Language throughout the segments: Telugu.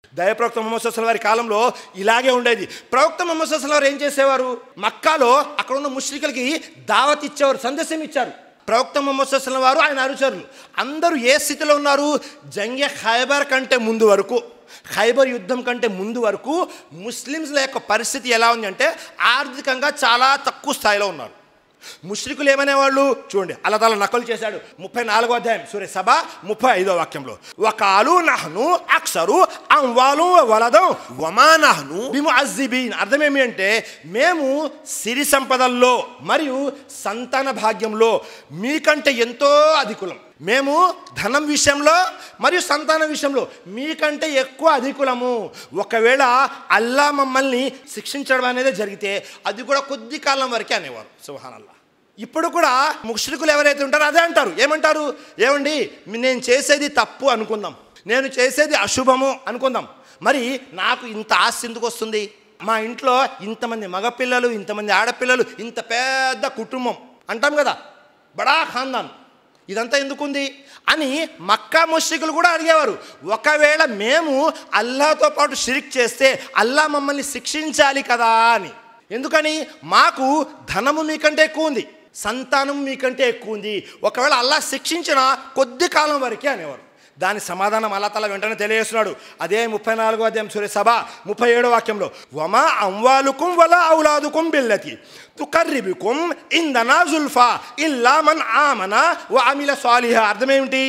దైవప్రవక్త ముహమ్మద్ సల్లల్లాహు అలైహి వారి కాలంలో ఇలాగే ఉండేది. ప్రవక్త ముహమ్మద్ సల్లల్లాహు అలైహి వారు ఏం చేసేవారు? మక్కాలో అక్కడ ఉన్న ముష్రికులకి దావత్ ఇచ్చేవారు, సందేశం ఇచ్చారు. ప్రవక్త ముహమ్మద్ సల్లల్లాహు అలైహి వారు ఆయన అనుచరులు అందరూ ఏ స్థితిలో ఉన్నారు? జంగే ఖైబర్ కంటే ముందు వరకు, ఖైబర్ యుద్ధం కంటే ముందు వరకు ముస్లిమ్స్ల యొక్క పరిస్థితి ఎలా ఉంది అంటే ఆర్థికంగా చాలా తక్కువ స్థాయిలో ఉన్నారు. ముష్రికులు ఏమనేవాళ్ళు చూడండి, అల్లాహ్ తాలా నకలు చేశాడు 34వ అధ్యాయం సూర సబా 35వ వాక్యంలో, వకాలు నహ్ను అక్సరు అమ్వాలు వలదం వమా నహ్ను బిముఅజ్జిబీన్. అర్థం ఏమి అంటే మేము సిరి సంపదల్లో మరియు సంతాన భాగ్యంలో మీకంటే ఎంతో అధికులం. మేము ధనం విషయంలో మరియు సంతాన విషయంలో మీకంటే ఎక్కువ అధికులము. ఒకవేళ అల్లాహ్ మమ్మల్ని శిక్షించడం అనేది జరిగితే అది కూడా కొద్ది కాలం వరకే అనేవారు. సుబ్హానల్లాహ్. ఇప్పుడు కూడా ముష్రికులు ఎవరైతే ఉంటారో అదే అంటారు. ఏమంటారు? ఏమండి నేను చేసేది తప్పు అనుకుందాం, నేను చేసేది అశుభము అనుకుందాం, మరి నాకు ఇంత ఆస్తి ఎందుకు వస్తుంది? మా ఇంట్లో ఇంతమంది మగపిల్లలు, ఇంతమంది ఆడపిల్లలు, ఇంత పెద్ద కుటుంబం అంటాం కదా, బడా ఖాందాన్, ఇదంతా ఎందుకుంది అని మక్కా ముష్రికులు కూడా అడిగేవారు. ఒకవేళ మేము అల్లాహ్తో పాటు షిరిక్ చేస్తే అల్లాహ్ మమ్మల్ని శిక్షించాలి కదా అని. ఎందుకని? మాకు ధనము మీకంటే ఎక్కువ ఉంది, సంతానం మీకంటే ఎక్కువ ఉంది, ఒకవేళ అల్లాహ్ శిక్షించిన కొద్ది కాలం వరకే అనేవారు. దాని సమాధానం అల్లాహ్ తాలా వెంటనే తెలియజేస్తున్నాడు. అదే 34వ అధ్యాయం సూర సబా 37వ వాక్యంలో, వమా అమ్వాలుకుం వలా ఔలాదుకుం బిల్లతి తుకర్రిబుకుం ఇందనా జుల్ఫా ఇల్లా మన్ ఆమనా వ అమిల సాలిహా. అర్థం ఏమిటి?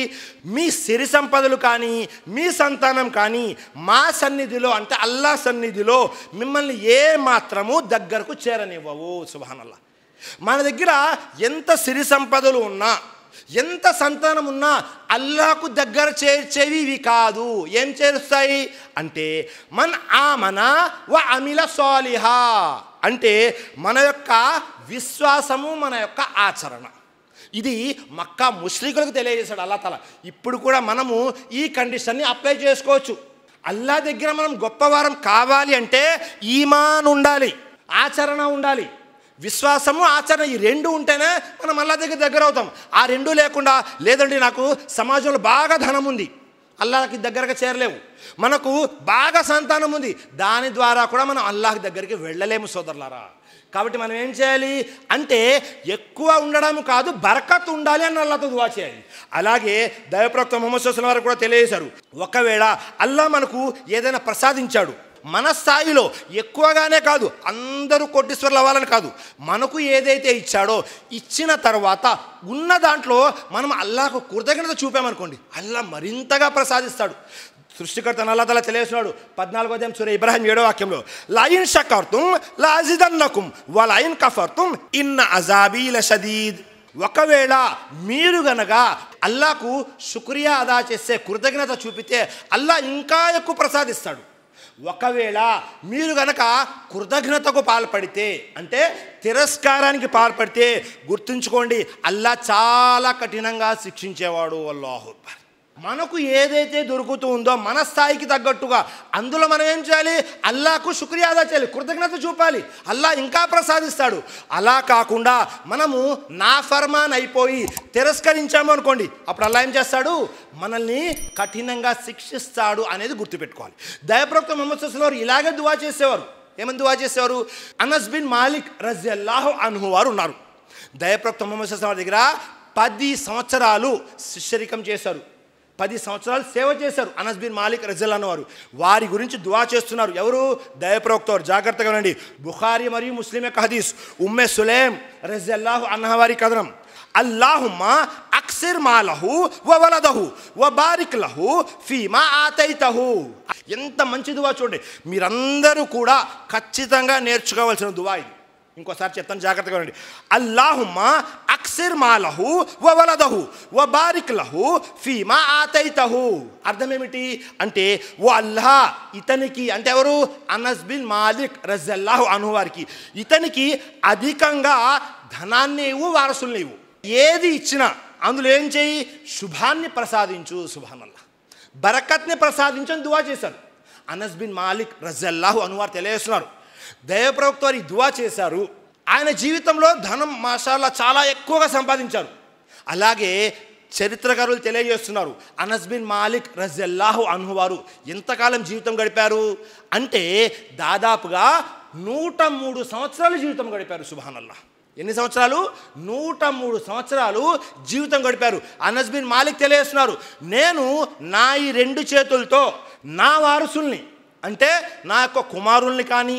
మీ సిరి సంపదలు కానీ మీ సంతానం కానీ మా సన్నిధిలో అంటే అల్లాహ్ సన్నిధిలో మిమ్మల్ని ఏ మాత్రము దగ్గరకు చేరనివ్వవు. సుబ్హానల్లాహ్. మన దగ్గర ఎంత సిరి సంపదలు ఉన్నా, ఎంత సంతానం ఉన్నా అల్లాహకు దగ్గర చేర్చేవి ఇవి కాదు. ఏం చేరుస్తాయి అంటే మన్ ఆమనా వ అమిల సాలిహా, అంటే మన యొక్క విశ్వాసము, మన యొక్క ఆచరణ. ఇది మక్కా ముష్రికులకు తెలియజేశాడు అల్లాహ్ తాలా. ఇప్పుడు కూడా మనము ఈ కండిషన్ని అప్లై చేసుకోవచ్చు. అల్లాహ్ దగ్గర మనం గొప్పవారం కావాలి అంటే ఈమాన్ ఉండాలి, ఆచరణ ఉండాలి. విశ్వాసము ఆచరణ ఈ రెండు ఉంటేనే మనం అల్లాహ్ దగ్గర అవుతాం. ఆ రెండు లేకుండా, లేదండి నాకు సమాజంలో బాగా ధనం ఉంది, అల్లాహ్కి దగ్గరగా చేరలేము, మనకు బాగా సంతానం ఉంది, దాని ద్వారా కూడా మనం అల్లాహ్ దగ్గరికి వెళ్ళలేము సోదరులారా. కాబట్టి మనం ఏం చేయాలి అంటే ఎక్కువ ఉండడం కాదు, బరకత్ ఉండాలి అని అల్లాహ్తో దువా చేయాలి. అలాగే దైవప్రవక్త ముహమ్మద్ సల్లల్లాహు అలైహి వారు కూడా తెలియజేశారు, ఒకవేళ అల్లాహ్ మనకు ఏదైనా ప్రసాదించాడు, మన స్థాయిలో ఎక్కువగానే కాదు, అందరూ కోటీశ్వరులు అవ్వాలని కాదు, మనకు ఏదైతే ఇచ్చాడో ఇచ్చిన తర్వాత ఉన్న దాంట్లో మనం అల్లాహకు కృతజ్ఞత చూపామనుకోండి, అల్లాహ్ మరింతగా ప్రసాదిస్తాడు. సృష్టికర్త అల్లాహ్ తాలా తెలియజేస్తున్నాడు 14వ అధ్యాయం సూర ఇబ్రాహీం 7వ వాక్యంలో, లయిన్ షకర్తుం లాజిదన్నకుం వలయిన్ కఫర్తుం ఇన్న అజాబీ లషదీద్. ఒకవేళ మీరు గనక అల్లాహకు శుక్రియా అదా చేస్తే, కృతజ్ఞత చూపితే అల్లాహ్ ఇంకా ఎక్కువ ప్రసాదిస్తాడు. ఒకవేళ మీరు గనక కృతజ్ఞతకు పాల్పడితే అంటే తిరస్కారానికి పాల్పడితే గుర్తుంచుకోండి, అల్లాహ్ చాలా కఠినంగా శిక్షించేవాడు. అల్లాహు అక్బర్. మనకు ఏదైతే దొరుకుతూ ఉందో మన స్థాయికి తగ్గట్టుగా అందులో మనం ఏం చేయాలి? అల్లాహకు శుక్రియా అదా చేయాలి, కృతజ్ఞత చూపాలి, అల్లాహ్ ఇంకా ప్రసాదిస్తాడు. అలా కాకుండా మనము నాఫర్మాన్ అయిపోయి తిరస్కరించాము అనుకోండి, అప్పుడు అల్లాహ్ ఏం చేస్తాడు? మనల్ని కఠినంగా శిక్షిస్తాడు అనేది గుర్తుపెట్టుకోవాలి. దైవప్రవక్త ముహమ్మద్ సల్లల్లాహు అలైహి వసల్లం ఇలాగే దువా చేసేవారు. ఏమని దువా చేసేవారు? అనస్ బిన్ మాలిక్ రజియల్లాహు అన్హు వారు ఉన్నారు. దైవప్రవక్త ముహమ్మద్ సల్లల్లాహు అలైహి వసల్లం దగ్గర 10 సంవత్సరాలు శిష్యరికం చేశారు, 10 సంవత్సరాలు సేవ చేశారు అనస్ బిన్ మాలిక్ రజియల్లాహు వారు. వారి గురించి దువా చేస్తున్నారు ఎవరు? దైవప్రవక్త వారు. జాగ్రత్తగా వినండి. బుఖారీ మరియు ముస్లిం యొక్క హదీస్, ఉమ్మే సులైమ్ రజియల్లాహు అన్హా వారి కథనం, అల్లాహుమ్మా అక్సిర్ మాలహు వ వలదహు వ బారిక్ లహు ఫీమా ఆతైతహు. ఎంత మంచి దువా చూడండి. మీరందరూ కూడా ఖచ్చితంగా నేర్చుకోవాల్సిన దువా ఇది. ఇంకోసారి చెప్తాను, జాగ్రత్తగా ఉండండి. అల్లాహుమ్మా అక్సిర్ మాలహు వ వలదహు వ బారిక్ లహు ఫీమా ఆతైతహు. అర్థం ఏమిటి అంటే, ఓ అల్లాహ్ ఇతనికి, అంటే ఎవరు? అనస్ బిన్ మాలిక్ రజియల్లాహు అన్హు వారికి, ఇతనికి అధికంగా ధనాన్ని ఇవ్వు, వారసుల్ని ఇవ్వు, ఏది ఇచ్చినా అందులో ఏం చేయి? శుభాన్ని ప్రసాదించు. సుబ్హానల్లాహ్. బరకత్ని ప్రసాదించు అని దువా చేశారు. అనస్ బిన్ మాలిక్ రజియల్లాహు అన్హు వారు తెలియజేస్తున్నారు, దైవప్రవక్త వారి దువా చేశారు. ఆయన జీవితంలో ధనం మాషాల్లా చాలా ఎక్కువగా సంపాదించారు. అలాగే చరిత్రకారులు తెలియజేస్తున్నారు. అనస్ బిన్ మాలిక్ రజియల్లాహు అన్హు వారు ఎంతకాలం జీవితం గడిపారు అంటే దాదాపుగా 103 సంవత్సరాలు జీవితం గడిపారు. సుబ్హానల్లాహ్. ఎన్ని సంవత్సరాలు? 103 సంవత్సరాలు జీవితం గడిపారు. అనస్ బిన్ మాలిక్ తెలియజేస్తున్నారు, నేను నా ఈ 2 చేతులతో నా వారసుల్ని అంటే నా యొక్క కుమారుల్ని కానీ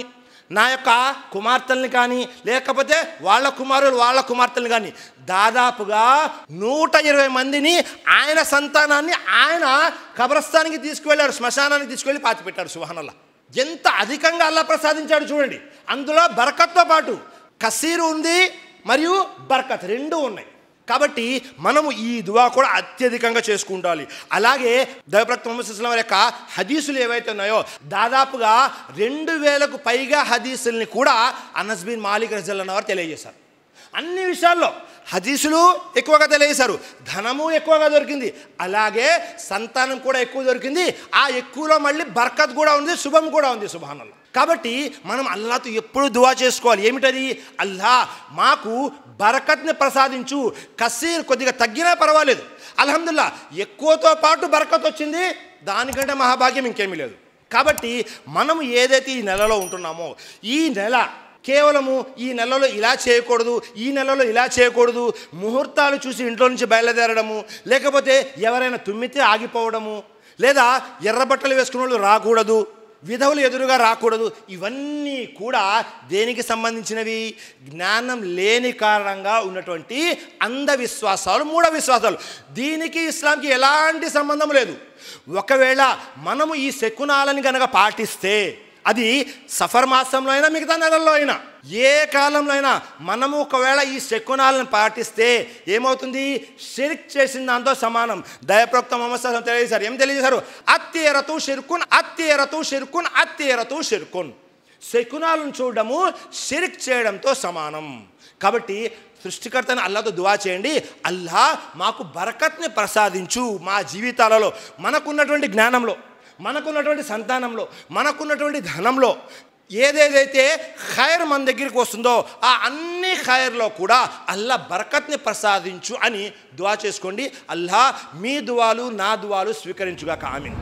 నా యొక్క కుమార్తెల్ని కానీ లేకపోతే వాళ్ళ కుమారులు వాళ్ళ కుమార్తెల్ని కానీ దాదాపుగా 120 మందిని ఆయన సంతానాన్ని ఆయన కబ్రస్థానికి తీసుకువెళ్ళారు, శ్మశానానికి తీసుకువెళ్ళి పాతిపెట్టారు. సుబ్హానల్లాహ్. ఎంత అధికంగా అల్లాహ్ ప్రసాదించాడు చూడండి. అందులో బరకత్తో పాటు కసీరు ఉంది మరియు బర్కత్ 2 ఉన్నాయి. కాబట్టి మనము ఈ దువా కూడా అత్యధికంగా చేసుకుంటాలి. అలాగే దైవప్రవక్త ముహమ్మద్ సల్లల్లాహు అలైహి వసల్లం యొక్క హదీసులు ఏవైతే ఉన్నాయో దాదాపుగా 2000కు పైగా హదీసుల్ని కూడా అనస్ బిన్ మాలిక్ రజియల్లాహు అన్హు తెలియజేశారు. అన్ని విషయాల్లో హదీసులు ఎక్కువగా తెలియజేశారు, ధనము ఎక్కువగా దొరికింది, అలాగే సంతానం కూడా ఎక్కువ దొరికింది. ఆ ఎక్కువలో మళ్ళీ బర్కత్ కూడా ఉంది, శుభం కూడా ఉంది. సుబ్హానల్లాహ్. కాబట్టి మనం అల్లాహ్తో ఎప్పుడు దువా చేసుకోవాలి. ఏమిటది? అల్లాహ్ మాకు బరకత్ని ప్రసాదించు. కసీర్ కొద్దిగా తగ్గినా పర్వాలేదు, అల్హమ్దులిల్లాహ్ ఎక్కువతో పాటు బరకత్ వచ్చింది, దానికంటే మహాభాగ్యం ఇంకేమీ లేదు. కాబట్టి మనము ఏదైతే ఈ నెలలో ఉంటున్నామో ఈ నెల కేవలము ఈ నెలలో ఇలా చేయకూడదు, ఈ నెలలో ఇలా చేయకూడదు, ముహూర్తాలు చూసి ఇంట్లో నుంచి బయలుదేరడము, లేకపోతే ఎవరైనా తుమ్మితే ఆగిపోవడము, లేదా ఎర్రబట్టలు వేసుకున్న వాళ్ళు రాకూడదు, విధవులు ఎదురుగా రాకూడదు, ఇవన్నీ కూడా దేనికి సంబంధించినవి? జ్ఞానం లేని కారణంగా ఉన్నటువంటి అంధవిశ్వాసాలు, మూఢ విశ్వాసాలు. దీనికి ఇస్లాంకి ఎలాంటి సంబంధం లేదు. ఒకవేళ మనము ఈ శకునాలని కనుక పాటిస్తే అది సఫర్ మాసంలో అయినా మిగతా నెలల్లో అయినా ఏ కాలంలో అయినా మనము ఒకవేళ ఈ శకునాలను పాటిస్తే ఏమవుతుంది? షిర్క్ చేసిన దాంతో సమానం. దైవప్రవక్త ముహమ్మద్ సల్లల్లాహు అలైహి వసల్లం తెలియజేశారు. ఏం తెలియజేశారు? అత్యరతు షిర్కున్, అత్యరతు షిర్కున్, అత్యరతు షిర్కున్. శకునాలను చూడడము షిర్క్ చేయడంతో సమానం. కాబట్టి సృష్టికర్తని అల్లాహ్తో దువా చేయండి, అల్లాహ్ మాకు బరకత్ని ప్రసాదించు మా జీవితాలలో, మనకున్నటువంటి జ్ఞానంలో, మనకున్నటువంటి సంతానంలో, మనకున్నటువంటి ధనంలో ఏదేదైతే ఖైర్ మన దగ్గరికి వస్తుందో ఆ అన్ని ఖైర్లో కూడా అల్లాహ్ బరకత్ని ప్రసాదించు అని దువా చేసుకోండి. అల్లాహ్ మీ దువాలు నా దువాలు స్వీకరించుగాక. ఆమీన్.